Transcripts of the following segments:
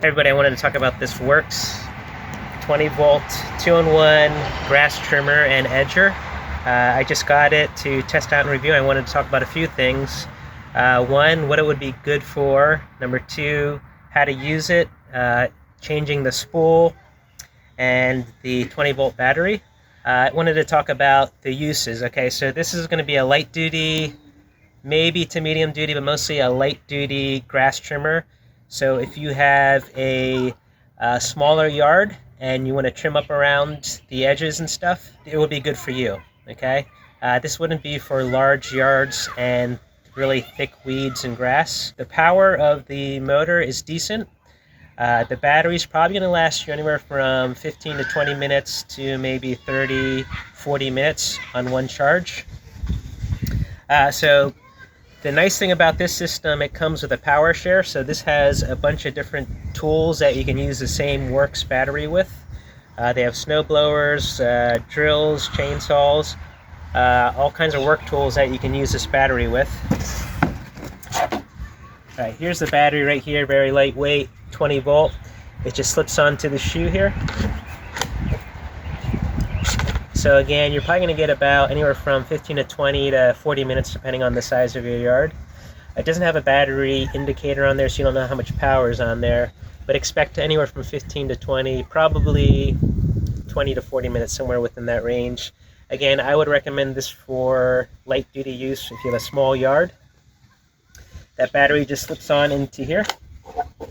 Hey everybody, I wanted to talk about this Worx 20 volt 2-in-1 grass trimmer and edger. I just got it to test out and review. I wanted to talk about a few things. One, what it would be good for. Number two, how to use it, changing the spool and the 20 volt battery. I wanted to talk about the uses. Okay, so this is going to be a light duty, maybe to medium duty, but mostly a light duty grass trimmer. So if you have a smaller yard and you want to trim up around the edges and stuff, it will be good for you. Okay, this wouldn't be for large yards and really thick weeds and grass. The power of the motor is decent. The battery's probably going to last you anywhere from 15 to 20 minutes to maybe 30, 40 minutes on one charge. So the nice thing about this system, it comes with a power share. So this has a bunch of different tools that you can use the same Worx battery with. They have snow blowers, drills, chainsaws, all kinds of work tools that you can use this battery with. All right, here's the battery right here, very lightweight, 20 volt. It just slips onto the shoe here. So again, you're probably going to get about anywhere from 15 to 20 to 40 minutes depending on the size of your yard. It doesn't have a battery indicator on there, so you don't know how much power is on there, but expect anywhere from 15 to 20, probably 20 to 40 minutes, somewhere within that range. Again, I would recommend this for light duty use if you have a small yard. That battery just slips on into here.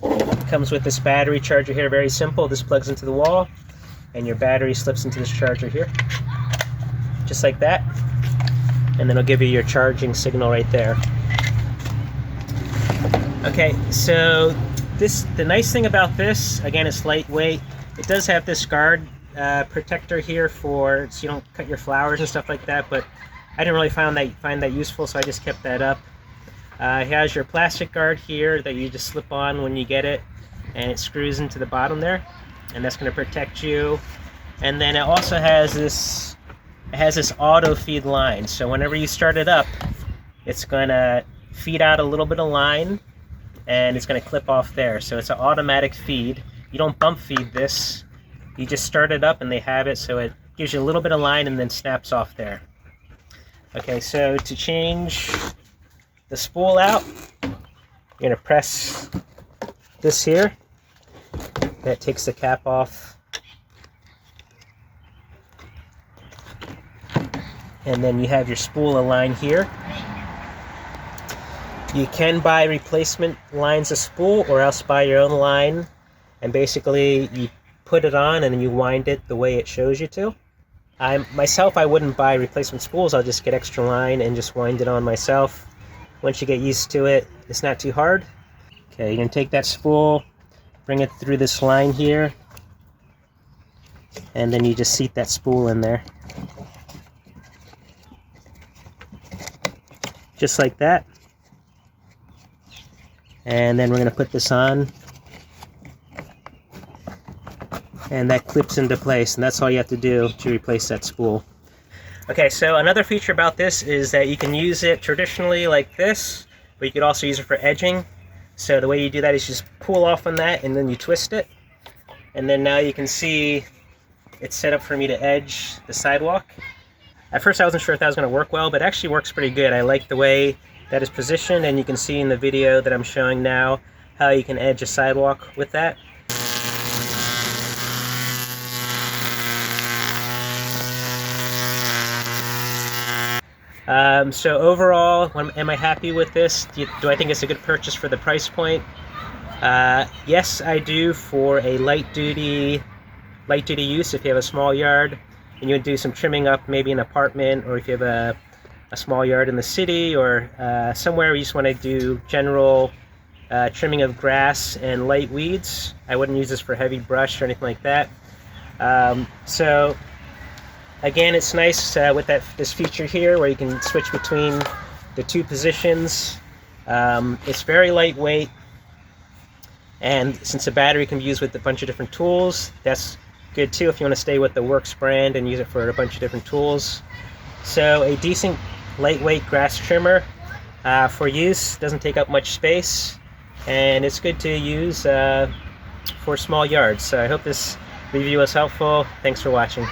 It comes with this battery charger here, very simple. This plugs into the wall and your battery slips into this charger here, just like that, and then it'll give you your charging signal right there. Okay, so the nice thing about this, again, it's lightweight. It does have this guard protector here so you don't cut your flowers and stuff like that, but I didn't really find that useful, so I just kept that up. It has your plastic guard here that you just slip on when you get it, and it screws into the bottom there, and that's going to protect you. And then it also has this auto feed line, so whenever you start it up, it's going to feed out a little bit of line and it's going to clip off there. So it's an automatic feed. You don't bump feed this, you just start it up and they have it, so it gives you a little bit of line and then snaps off there. Okay, so to change the spool out, you're going to press this here. That takes the cap off. And then you have your spool aligned here. You can buy replacement lines of spool or else buy your own line. And basically you put it on and then you wind it the way it shows you to. Myself, I wouldn't buy replacement spools. I'll just get extra line and just wind it on myself. Once you get used to it, it's not too hard. Okay, you're going to take that spool, bring it through this line here, and then you just seat that spool in there. Just like that. And then we're going to put this on, and that clips into place, and that's all you have to do to replace that spool. Okay, so another feature about this is that you can use it traditionally like this, but you could also use it for edging. So the way you do that is just pull off on that and then you twist it. And then now you can see it's set up for me to edge the sidewalk. At first I wasn't sure if that was going to work well, but it actually works pretty good. I like the way that is positioned, and you can see in the video that I'm showing now how you can edge a sidewalk with that. So overall, am I happy with this? Do I think it's a good purchase for the price point? Yes, I do, for a light duty use. If you have a small yard and you do some trimming up, maybe an apartment, or if you have a small yard in the city, or somewhere where you just want to do general trimming of grass and light weeds, I wouldn't use this for heavy brush or anything like that. So again, it's nice with this feature here where you can switch between the two positions. It's very lightweight, and since the battery can be used with a bunch of different tools, that's good too if you want to stay with the Worx brand and use it for a bunch of different tools. So a decent lightweight grass trimmer for use, doesn't take up much space, and it's good to use for small yards. So I hope this review was helpful. Thanks for watching.